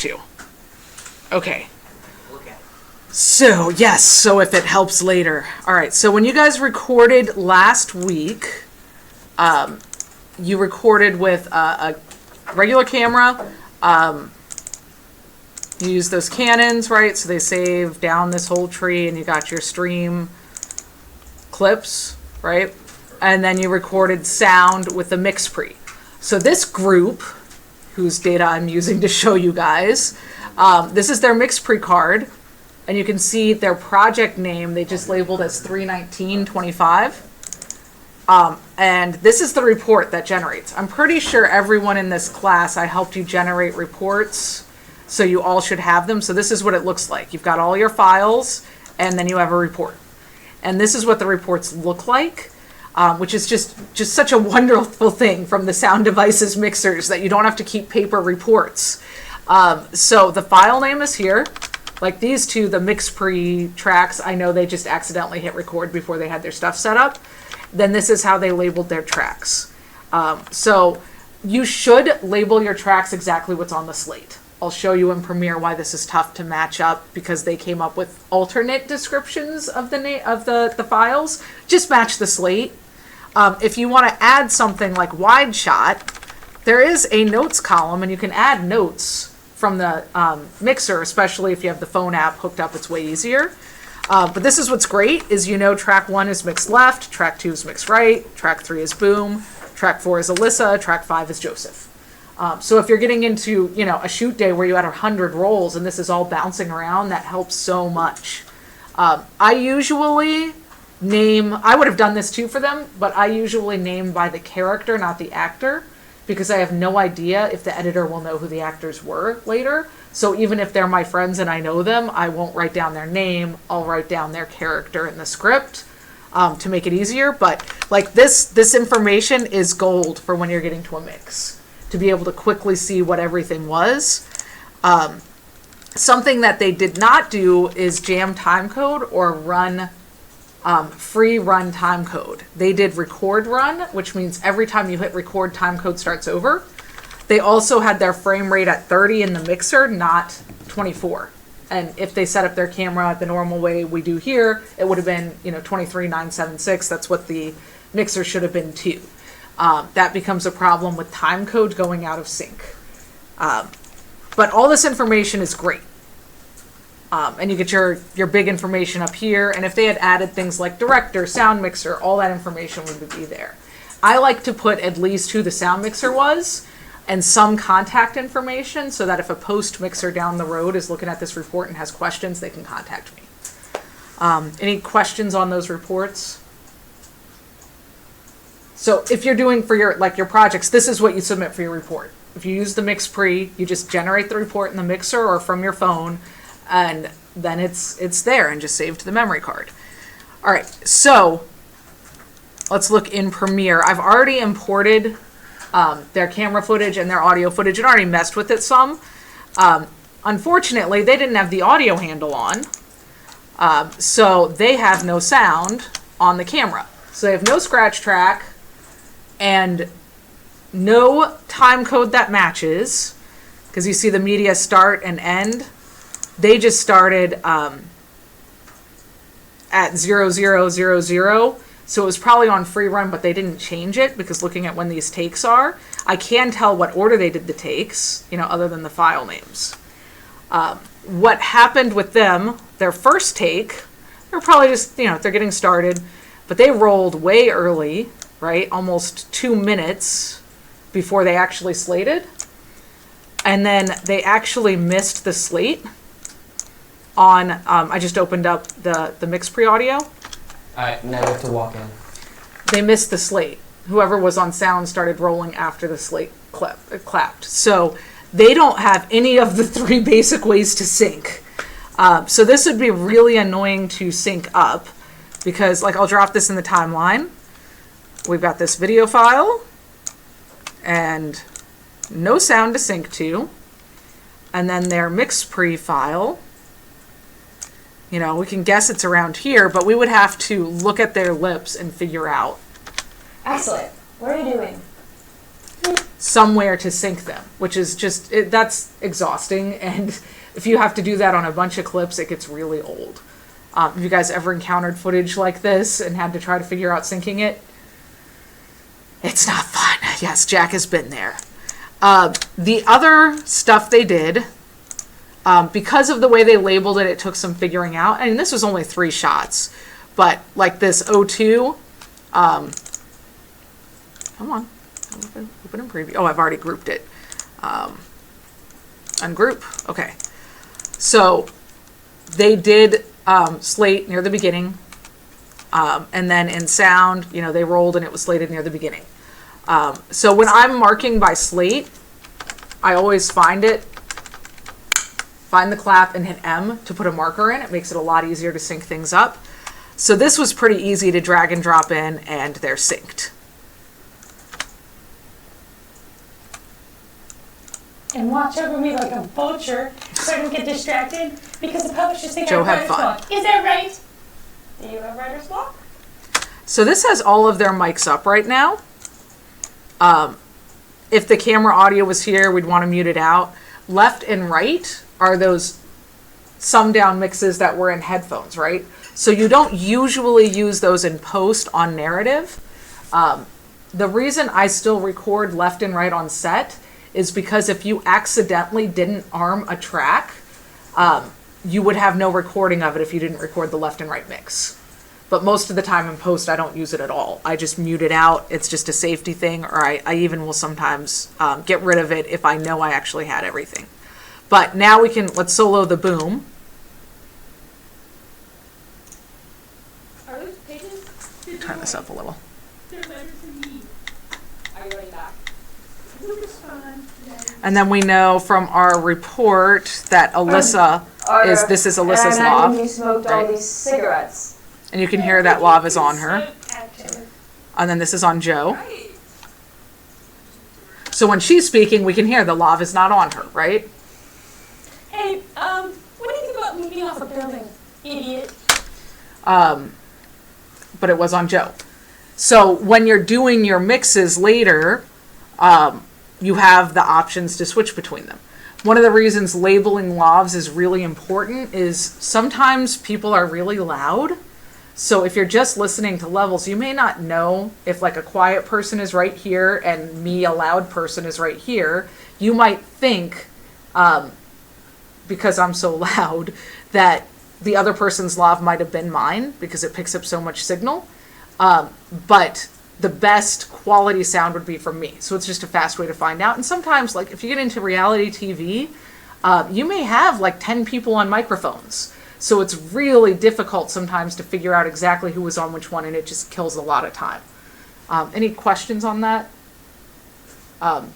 to. Okay. So, yes, so if it helps later. All right, so when you guys recorded last week, you recorded with a regular camera. You use those Canons, right? So they save down this whole tree, and you got your stream clips, right? And then you recorded sound with the mix pre. So this group, whose data I'm using to show you guys, this is their mix pre card. And you can see their project name, they just labeled as 31925. And this is the report that generates. I'm pretty sure everyone in this class, I helped you generate reports, so you all should have them. So this is what it looks like. You've got all your files, and then you have a report. And this is what the reports look like, which is just such a wonderful thing from the Sound Devices mixers that you don't have to keep paper reports. So the file name is here. Like these two, the mix pre tracks, I know they just accidentally hit record before they had their stuff set up. Then this is how they labeled their tracks. So you should label your tracks exactly what's on the slate. I'll show you in Premiere why this is tough to match up, because they came up with alternate descriptions of the files. Just match the slate. If you want to add something like wide shot, there is a notes column, and you can add notes from the mixer, especially if you have the phone app hooked up. It's way easier. But this is what's great, is track 1 is mixed left, track 2 is mixed right, track 3 is Boom, track 4 is Alyssa, track 5 is Joseph. So if you're getting into a shoot day where you had 100 rolls and this is all bouncing around, that helps so much. I usually I would have done this too for them, but I usually name by the character, not the actor, because I have no idea if the editor will know who the actors were later. So even if they're my friends and I know them, I won't write down their name. I'll write down their character in the script to make it easier. But like this information is gold for when you're getting to a mix, to be able to quickly see what everything was. Something that they did not do is jam timecode or run free run timecode. They did record run, which means every time you hit record, timecode starts over. They also had their frame rate at 30 in the mixer, not 24. And if they set up their camera the normal way we do here, it would have been 23,976. That's what the mixer should have been too. That becomes a problem with timecode going out of sync. But all this information is great. And you get your big information up here. And if they had added things like director, sound mixer, all that information would be there. I like to put at least who the sound mixer was and some contact information, so that if a post mixer down the road is looking at this report and has questions, they can contact me. Any questions on those reports? So if you're doing for your projects, this is what you submit for your report. If you use the mix pre, you just generate the report in the mixer or from your phone, and then it's there and just saved to the memory card. All right, so let's look in Premiere. I've already imported their camera footage and their audio footage and already messed with it some. Unfortunately, they didn't have the audio handle on, so they have no sound on the camera. So they have no scratch track and no time code that matches, because you see the media start and end. They just started at 0000. So it was probably on free run, but they didn't change it, because looking at when these takes are, I can tell what order they did the takes, other than the file names. What happened with them, their first take, they're probably just, they're getting started, but they rolled way early, right? Almost 2 minutes before they actually slated. And then they actually missed the slate on, I just opened up the mix pre-audio. All right, now we have to walk in. They missed the slate. Whoever was on sound started rolling after the slate clapped. So they don't have any of the 3 basic ways to sync. So this would be really annoying to sync up, because I'll drop this in the timeline. We've got this video file and no sound to sync to. And then their mix pre file. We can guess it's around here, but we would have to look at their lips and figure out. Excellent. What are you doing? somewhere to sync them, which is just, that's exhausting. And if you have to do that on a bunch of clips, it gets really old. Have you guys ever encountered footage like this and had to try to figure out syncing it? It's not fun. Yes, Jack has been there. The other stuff they did, because of the way they labeled it, it took some figuring out. And this was only 3 shots, but like this O2, come on, open and preview. Oh, I've already grouped it. Ungroup, okay. So they did slate near the beginning, and then in sound, you know, they rolled and it was slated near the beginning. So when I'm marking by slate, I always find the clap and hit M to put a marker in. It makes it a lot easier to sync things up. So this was pretty easy to drag and drop in, and they're synced. And watch over me like a vulture so I don't get distracted because the publishers think Joe, I have have writer's fun. block. Is that right? Do you have writer's block? So this has all of their mics up right now. If the camera audio was here, we'd want to mute it out. Left and right are those sum down mixes that were in headphones, right? So you don't usually use those in post on narrative. The reason I still record left and right on set is because if you accidentally didn't arm a track, you would have no recording of it if you didn't record the left and right mix. But most of the time in post, I don't use it at all. I just mute it out. It's just a safety thing, or I even will sometimes get rid of it if I know I actually had everything. But now let's solo the boom. Are those pages? Turn this up a little. They're letters in me. Are you ready back? And then we know from our report that Alyssa this is Alyssa's lav. And you smoked all these cigarettes. And you can hear that lav is on her. And then this is on Joe. So when she's speaking, we can hear the lav is not on her, right? Hey, what do you think about moving off a building, idiot? But it was on Joe. So when you're doing your mixes later, you have the options to switch between them. One of the reasons labeling lavs is really important is sometimes people are really loud. So if you're just listening to levels, you may not know if like a quiet person is right here and me, a loud person, is right here. You might think, because I'm so loud, that the other person's lav might have been mine because it picks up so much signal. But the best quality sound would be from me. So it's just a fast way to find out. And sometimes, like if you get into reality TV, you may have like 10 people on microphones. So it's really difficult sometimes to figure out exactly who was on which one, and it just kills a lot of time. Any questions on that? And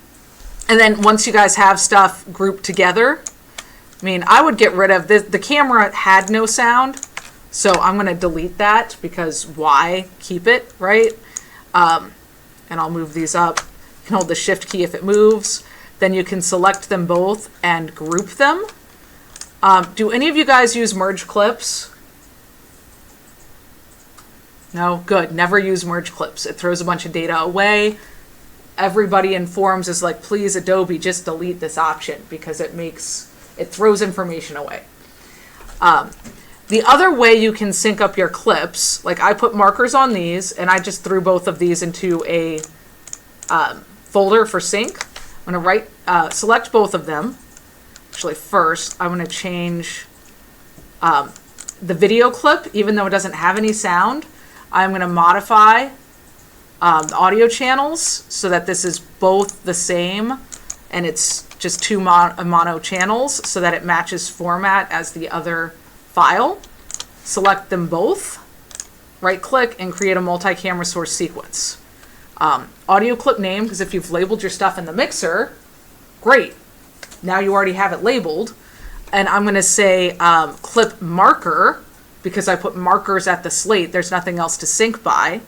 then once you guys have stuff grouped together, I mean, I would get rid of this. The camera had no sound, so I'm going to delete that because why keep it, right? And I'll move these up. You can hold the shift key if it moves. Then you can select them both and group them. Do any of you guys use merge clips? No? Good. Never use merge clips. It throws a bunch of data away. Everybody in forums is like, please, Adobe, just delete this option because it throws information away. The other way you can sync up your clips, like I put markers on these and I just threw both of these into a folder for sync. I'm going to select both of them. Actually, first, I'm going to change the video clip, even though it doesn't have any sound. I'm going to modify the audio channels so that this is both the same and it's just 2 mono channels so that it matches format as the other file. Select them both, right click and create a multi-camera source sequence. Audio clip name, because if you've labeled your stuff in the mixer, great. Now you already have it labeled. And I'm going to say clip marker because I put markers at the slate. There's nothing else to sync by.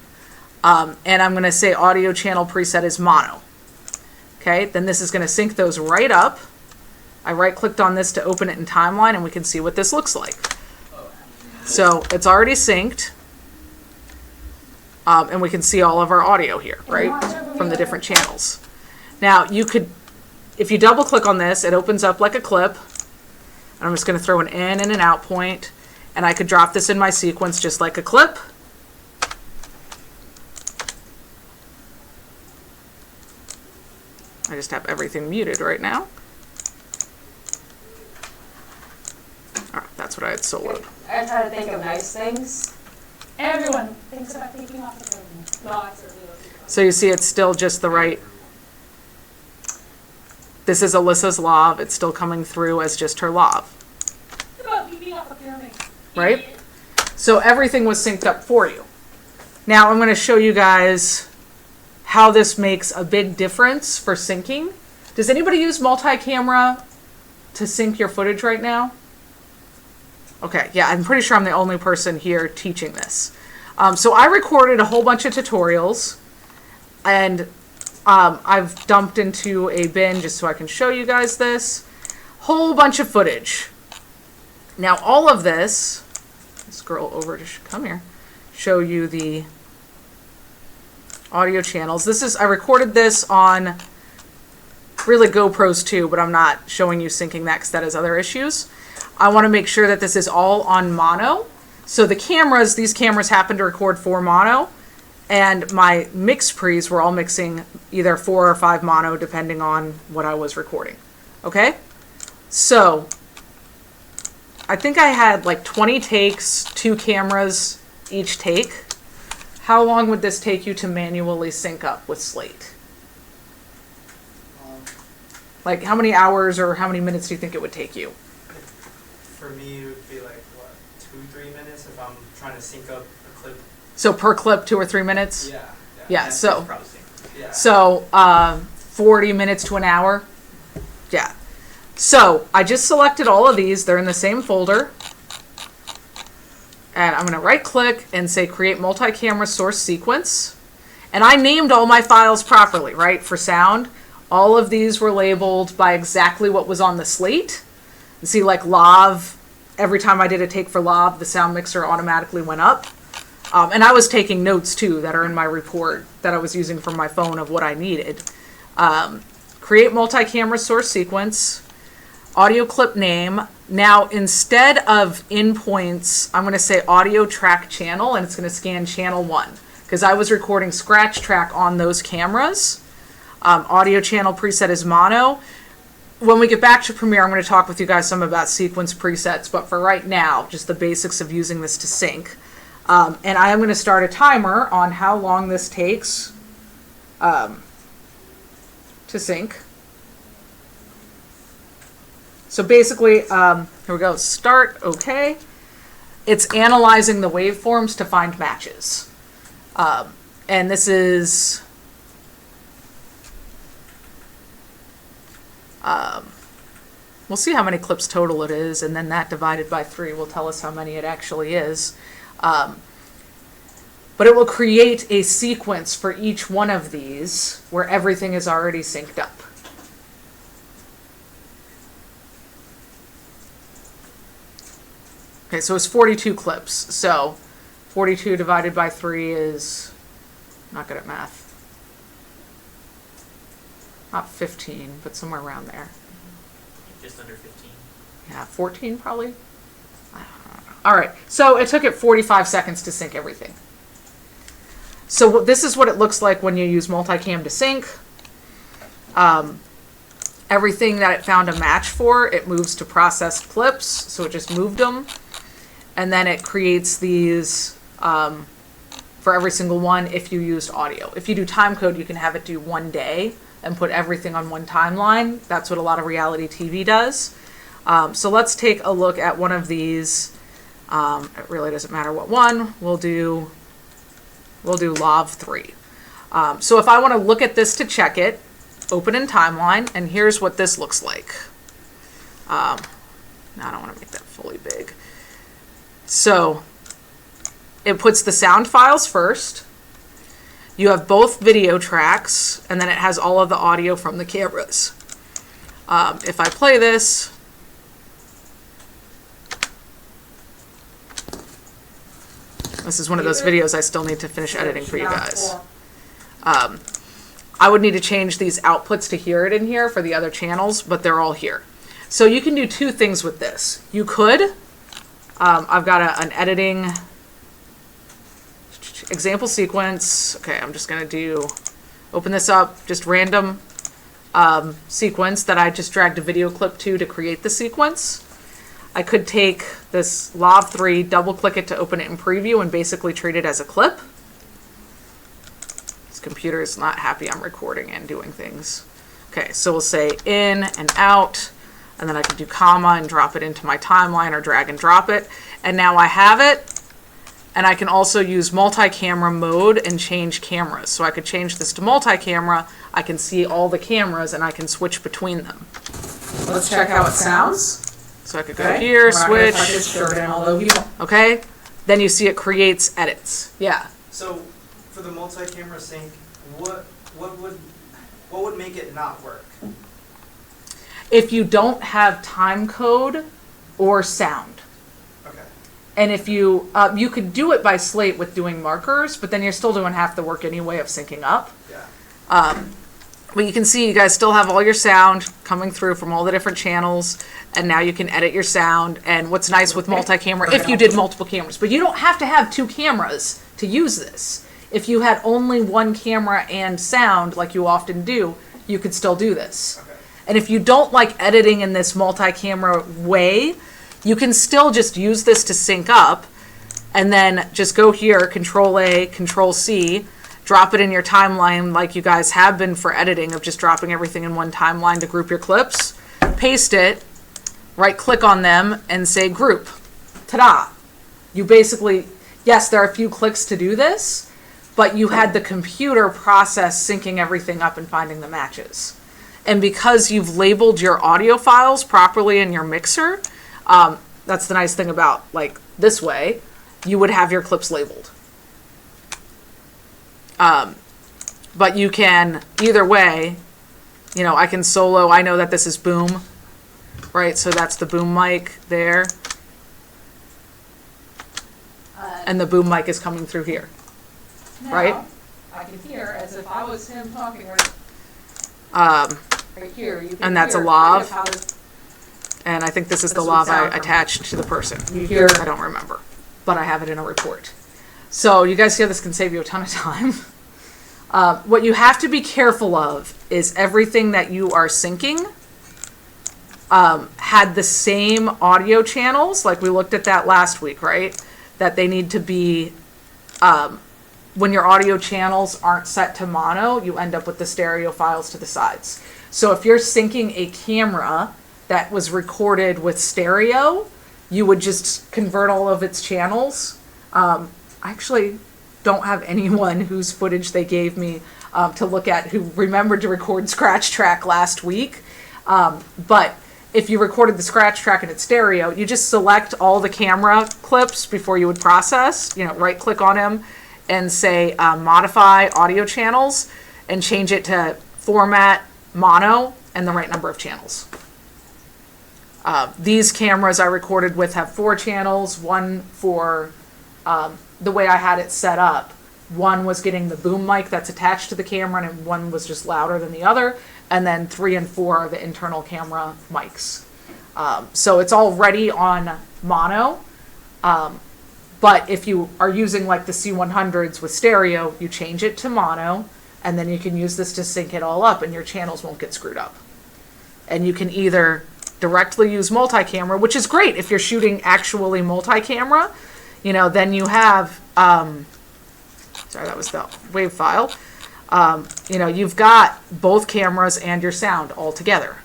And I'm going to say audio channel preset is mono. Okay, then this is going to sync those right up. I right clicked on this to open it in timeline and we can see what this looks like. So it's already synced. And we can see all of our audio here, right? From the different channels. Now you could, if you double click on this, it opens up like a clip. And I'm just going to throw an in and an out point, and I could drop this in my sequence just like a clip. I just have everything muted right now. That's what I had soloed. I try to think of nice things. Everyone thinks about taking off the curtain. No, I certainly don't. So you see it's still just the right. This is Alyssa's lav. It's still coming through as just her lav. Right? So everything was synced up for you. Now I'm going to show you guys how this makes a big difference for syncing. Does anybody use multi-camera to sync your footage right now? Okay, yeah, I'm pretty sure I'm the only person here teaching this. So I recorded a whole bunch of tutorials, and I've dumped into a bin just so I can show you guys this. Whole bunch of footage. Now all of this, scroll over to come here, show you the audio channels. I recorded this on really GoPros too, but I'm not showing you syncing that because that has other issues. I want to make sure that this is all on mono. So the cameras, these cameras happen to record 4 mono, and my mix pre's were all mixing either 4 or 5 mono depending on what I was recording. Okay? So I think I had like 20 takes, 2 cameras each take. How long would this take you to manually sync up with Slate? Like how many hours or how many minutes do you think it would take you? For me, it would be like, what, 2-3 minutes if I'm trying to sync up a clip. So per clip, 2 or 3 minutes? Yeah, so, Yeah. so 40 minutes to an hour? Yeah. So I just selected all of these. They're in the same folder. And I'm going to right click and say create multi-camera source sequence. And I named all my files properly, right? For sound, all of these were labeled by exactly what was on the slate. You see, like lav, every time I did a take for lav, the sound mixer automatically went up. And I was taking notes too that are in my report that I was using from my phone of what I needed. Create multi-camera source sequence, audio clip name. Now, instead of endpoints, I'm going to say audio track channel, and it's going to scan channel 1 because I was recording scratch track on those cameras. Audio channel preset is mono. When we get back to Premiere, I'm going to talk with you guys some about sequence presets, but for right now, just the basics of using this to sync. And I am going to start a timer on how long this takes to sync. So basically, here we go, start, okay. It's analyzing the waveforms to find matches. And this is... we'll see how many clips total it is, and then that divided by 3 will tell us how many it actually is. But it will create a sequence for each one of these where everything is already synced up. Okay, so it's 42 clips. So 42 divided by 3 is, not good at math. Not 15, but somewhere around there. Just under 15. Yeah, 14 probably. I don't know. All right, so it took it 45 seconds to sync everything. So this is what it looks like when you use multicam to sync. Everything that it found a match for, it moves to processed clips, so it just moved them. And then it creates these for every single one if you used audio. If you do timecode, you can have it do 1 day and put everything on one timeline. That's what a lot of reality TV does. So let's take a look at one of these. It really doesn't matter what one. We'll do Lav 3. So if I want to look at this to check it, open in timeline, and here's what this looks like. Now I don't want to make that fully big. So it puts the sound files first. You have both video tracks, and then it has all of the audio from the cameras. If I play this, this is one of those videos I still need to finish editing for you guys. I would need to change these outputs to hear it in here for the other channels, but they're all here. So you can do two things with this. You could, I've got an editing example sequence. Okay, I'm just going to open this up, just random sequence that I just dragged a video clip to create the sequence. I could take this Lav 3, double click it to open it in preview and basically treat it as a clip. This computer is not happy I'm recording and doing things. Okay, so we'll say in and out, and then I can do comma and drop it into my timeline or drag and drop it. And now I have it, and I can also use multi-camera mode and change cameras. So I could change this to multi-camera, I can see all the cameras, and I can switch between them. Let's check how it sounds. So I could go here, switch. Okay, then you see it creates edits. Yeah. So for the multi-camera sync, what would make it not work? If you don't have time code or sound. Okay. And if you could do it by slate with doing markers, but then you're still doing half the work anyway of syncing up. Yeah. But you can see you guys still have all your sound coming through from all the different channels, and now you can edit your sound. And what's nice with multi-camera, if you did multiple cameras, but you don't have to have two cameras to use this. If you had only one camera and sound, like you often do, you could still do this. Okay. And if you don't like editing in this multi-camera way, you can still just use this to sync up, and then just go here, Control A, Control C, drop it in your timeline like you guys have been for editing, of just dropping everything in one timeline to group your clips. Paste it, right click on them and say group. Ta-da! You basically, yes, there are a few clicks to do this, but you had the computer process syncing everything up and finding the matches. And because you've labeled your audio files properly in your mixer, that's the nice thing about like this way, you would have your clips labeled. But you can, either way, you know, I can solo, I know that this is boom, right? So that's the boom mic there. And the boom mic is coming through here, right? I can hear as if I was him talking right here. You can and that's a hear lav. kind of And I think this is the This would lav I sound from- attached to the person. You hear- I don't remember, but I have it in a report. So you guys see how this can save you a ton of time. What you have to be careful of is everything that you are syncing had the same audio channels, like we looked at that last week, right? That they need to be, when your audio channels aren't set to mono, you end up with the stereo files to the sides. So if you're syncing a camera that was recorded with stereo, you would just convert all of its channels. I actually don't have anyone whose footage they gave me to look at who remembered to record scratch track last week. But if you recorded the scratch track and it's stereo, you just select all the camera clips before you would process, you know, right click on them and say modify audio channels and change it to format mono and the right number of channels. These cameras I recorded with have 4 channels, one for the way I had it set up. One was getting the boom mic that's attached to the camera, and one was just louder than the other. And then 3 and 4 are the internal camera mics. So it's already on mono. But if you are using like the C100s with stereo, you change it to mono, and then you can use this to sync it all up, and your channels won't get screwed up. And you can either directly use multi-camera, which is great if you're shooting actually multi-camera. You know, then you have, sorry, that was the WAV file. You know, you've got both cameras and your sound all together.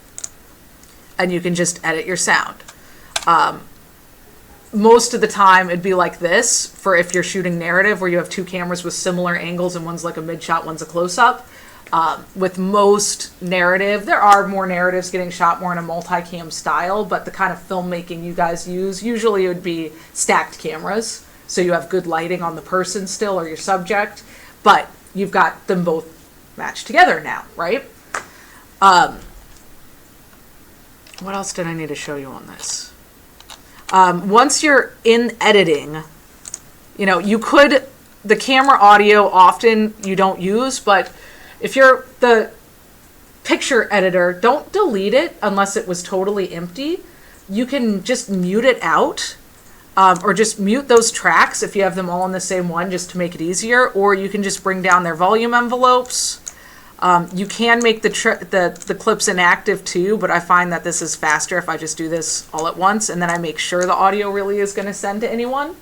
And you can just edit your sound. Most of the time it'd be like this for if you're shooting narrative where you have 2 cameras with similar angles and one's like a mid shot, one's a close up. With most narrative, there are more narratives getting shot more in a multicam style, but the kind of filmmaking you guys use, usually it would be stacked cameras. So you have good lighting on the person still or your subject, but you've got them both matched together now, right? What else did I need to show you on this? Once you're in editing, you know, you could, the camera audio often you don't use, but if you're the picture editor, don't delete it unless it was totally empty. You can just mute it out, or just mute those tracks if you have them all in the same one, just to make it easier, or you can just bring down their volume envelopes. You can make the clips inactive too, but I find that this is faster if I just do this all at once, and then I make sure the audio really is going to send to anyone.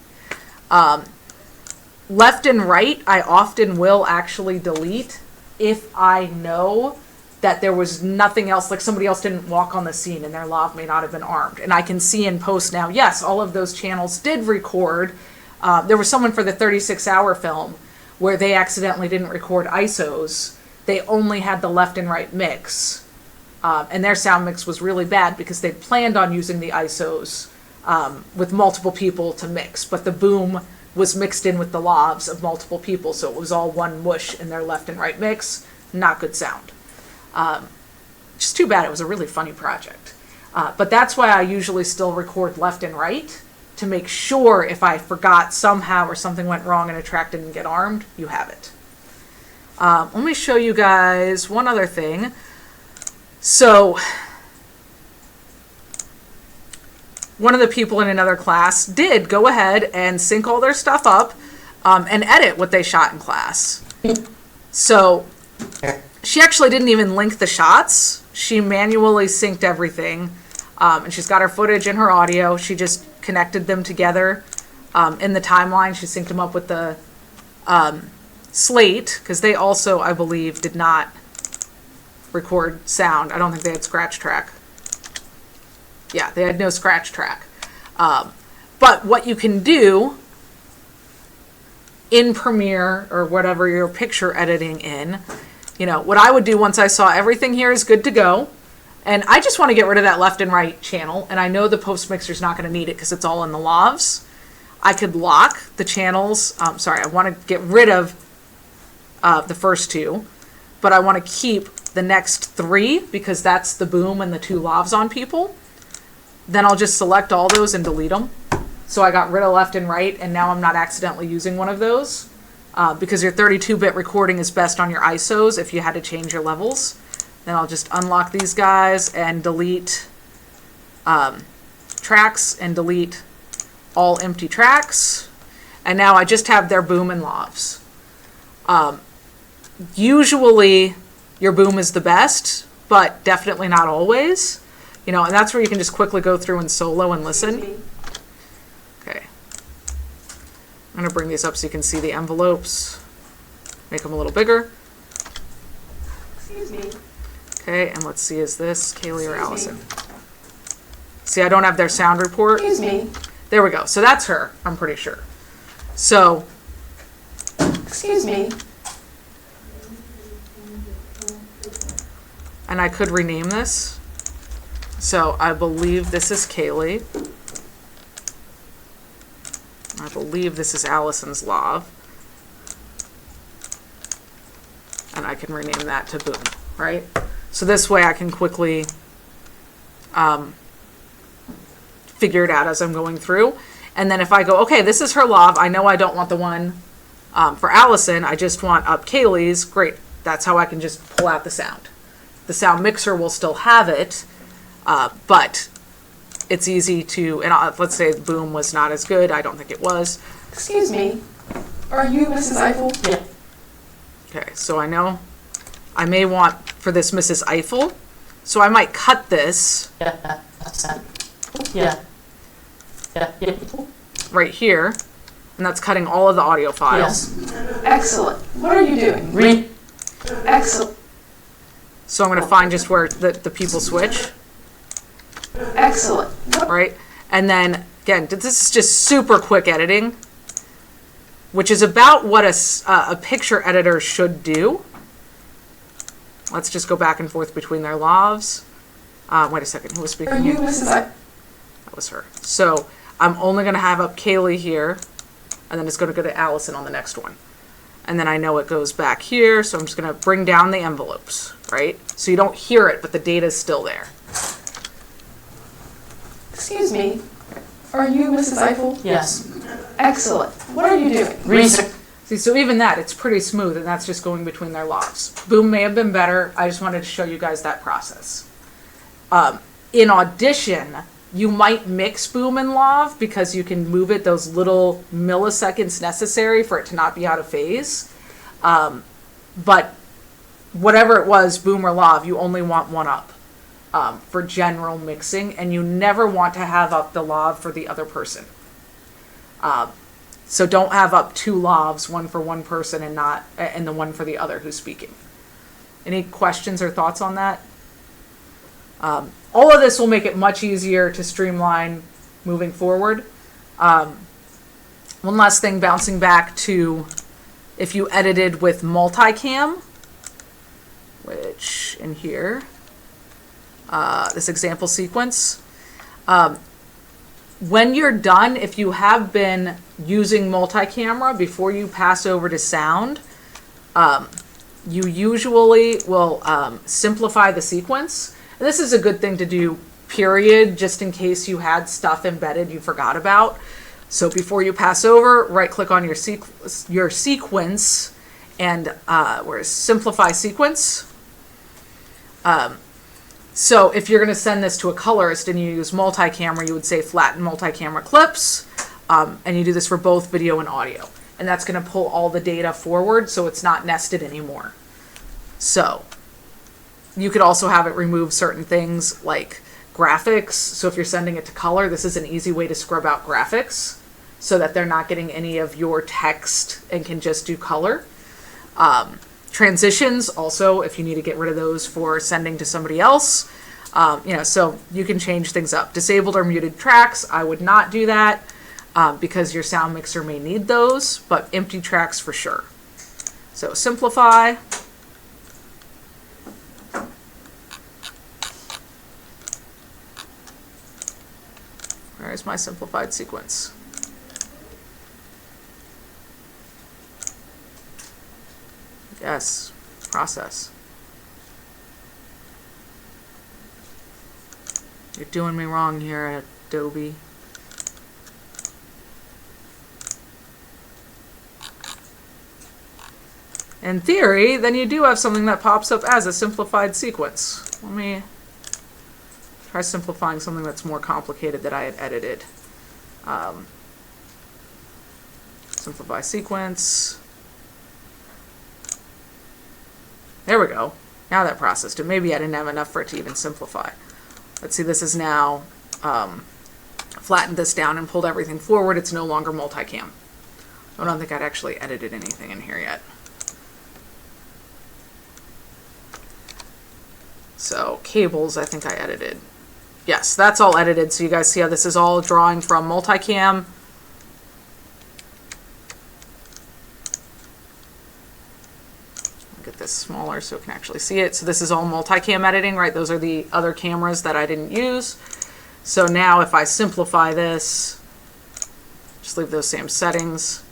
Left and right, I often will actually delete if I know that there was nothing else, like somebody else didn't walk on the scene and their lav may not have been armed. And I can see in post now, yes, all of those channels did record. There was someone for the 36-hour film where they accidentally didn't record ISOs. They only had the left and right mix. And their sound mix was really bad because they planned on using the ISOs with multiple people to mix. But the boom was mixed in with the lavs of multiple people, so it was all one mush in their left and right mix. Not good sound. Just too bad. It was a really funny project. But that's why I usually still record left and right, to make sure if I forgot somehow or something went wrong and a track didn't get armed, you have it. Let me show you guys one other thing. So one of the people in another class did go ahead and sync all their stuff up and edit what they shot in class. So she actually didn't even link the shots. She manually synced everything. And she's got her footage and her audio. She just connected them together in the timeline. She synced them up with the Slate, because they also, I believe, did not record sound. I don't think they had scratch track. Yeah, they had no scratch track. But what you can do in Premiere or whatever you're picture editing in, you know, what I would do once I saw everything here is good to go, and I just want to get rid of that left and right channel, and I know the post mixer's not going to need it because it's all in the lavs. I could lock the channels. I want to get rid of the first two, but I want to keep the next three because that's the boom and the two lavs on people. Then I'll just select all those and delete them. So I got rid of left and right, and now I'm not accidentally using one of those. Because your 32-bit recording is best on your ISOs if you had to change your levels. Then I'll just unlock these guys and delete tracks and delete all empty tracks. And now I just have their boom and lavs. Usually your boom is the best, but definitely not always. You know, and that's where you can just quickly go through and solo and listen. Okay. I'm going to bring these up so you can see the envelopes. Make them a little bigger. Excuse me. Okay, and let's see, is this Kaylee or Allison? See, I don't have their sound report. Excuse me. There we go. So that's her, I'm pretty sure. So, Excuse me. and I could rename this. So I believe this is Kaylee. I believe this is Allison's lav. And I can rename that to boom, right? So this way I can quickly figure it out as I'm going through. And then if I go, okay, this is her lav. I know I don't want the one for Allison. I just want up Kaylee's. Great. That's how I can just pull out the sound. The sound mixer will still have it, but it's easy to, and let's say the boom was not as good. I don't think it was. Excuse me. Are you Mrs. Eiffel? Yeah. Okay, so I know I may want for this Mrs. Eiffel, so I might cut this right here, and that's cutting all of the audio files. Yes. Excellent. What are you doing? Excellent. So I'm going to find just where the people switch. Excellent. Right? And then, again, this is just super quick editing, which is about what a picture editor should do. Let's just go back and forth between their lavs. Wait a second, who was speaking? Are you Mrs. Eiffel? That was her. So I'm only going to have up Kaylee here, and then it's going to go to Allison on the next one. And then I know it goes back here, so I'm just going to bring down the envelopes, right? So you don't hear it, but the data is still there. Excuse me. Are you Mrs. Eiffel? Yes. Excellent. What are you doing? Research. See, so even that, it's pretty smooth, and that's just going between their lavs. Boom may have been better. I just wanted to show you guys that process. In Audition, you might mix boom and lav because you can move it those little milliseconds necessary for it to not be out of phase. But whatever it was, boom or lav, you only want one up for general mixing, and you never want to have up the lav for the other person. So don't have up two lavs, one for one person and the one for the other who's speaking. Any questions or thoughts on that? All of this will make it much easier to streamline moving forward. One last thing, bouncing back to if you edited with multicam, which in here, this example sequence, when you're done, if you have been using multi-camera before you pass over to sound, you usually will simplify the sequence. And this is a good thing to do, period, just in case you had stuff embedded you forgot about. So before you pass over, right-click on your sequence and where's simplify sequence. So if you're going to send this to a colorist and you use multi-camera, you would say flatten multi-camera clips, and you do this for both video and audio. And that's going to pull all the data forward so it's not nested anymore. So you could also have it remove certain things like graphics. So if you're sending it to color, this is an easy way to scrub out graphics so that they're not getting any of your text and can just do color. Transitions also, if you need to get rid of those for sending to somebody else, so you can change things up. Disabled or muted tracks, I would not do that because your sound mixer may need those, but empty tracks for sure. So simplify. Where's my simplified sequence? Yes, process. You're doing me wrong here, Adobe. In theory, then you do have something that pops up as a simplified sequence. Let me try simplifying something that's more complicated that I had edited. Simplify sequence. There we go. Now that processed it. Maybe I didn't have enough for it to even simplify. Let's see, this is now flattened this down and pulled everything forward. It's no longer multicam. I don't think I'd actually edited anything in here yet. So cables, I think I edited. Yes, that's all edited. So you guys see how this is all drawing from multicam. Get this smaller so it can actually see it. So this is all multicam editing, right? Those are the other cameras that I didn't use. So now if I simplify this, just leave those same settings.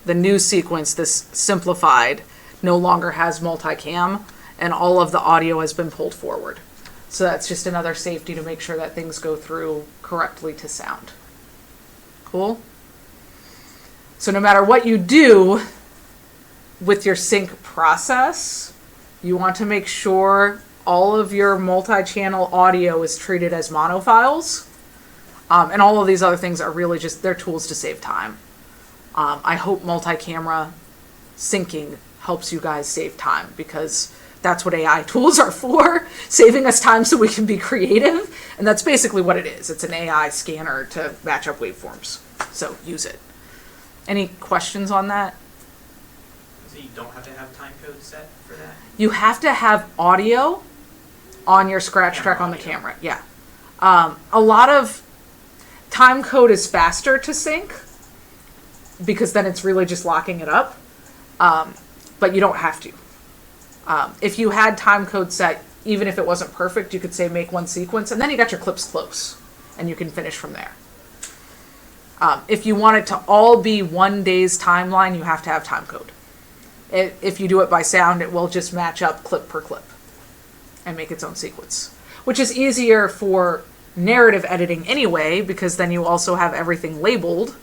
The new sequence, this simplified, no longer has multicam, and all of the audio has been pulled forward. So that's just another safety to make sure that things go through correctly to sound. Cool? So no matter what you do with your sync process, you want to make sure all of your multi-channel audio is treated as mono files. And all of these other things are really just, they're tools to save time. I hope multi-camera syncing helps you guys save time, because that's what AI tools are for, saving us time so we can be creative. And that's basically what it is. It's an AI scanner to match up waveforms. So use it. Any questions on that? So you don't have to have time code set for that? You have to have audio on your scratch track on the camera. Yeah. A lot of time code is faster to sync because then it's really just locking it up. But you don't have to. If you had time code set, even if it wasn't perfect, you could say make one sequence, and then you got your clips close, and you can finish from there. If you want it to all be one day's timeline, you have to have time code. If you do it by sound, it will just match up clip per clip and make its own sequence, which is easier for narrative editing anyway, because then you also have everything labeled.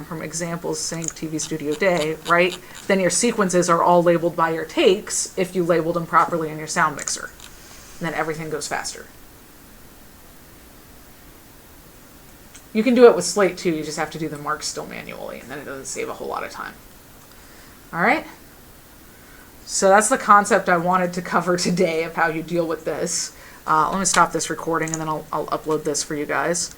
from examples sync TV studio day, right? Then your sequences are all labeled by your takes if you labeled them properly in your sound mixer. And then everything goes faster. You can do it with Slate too, you just have to do the marks still manually, and then it doesn't save a whole lot of time. All right? So that's the concept I wanted to cover today of how you deal with this. Let me stop this recording and then I'll upload this for you guys.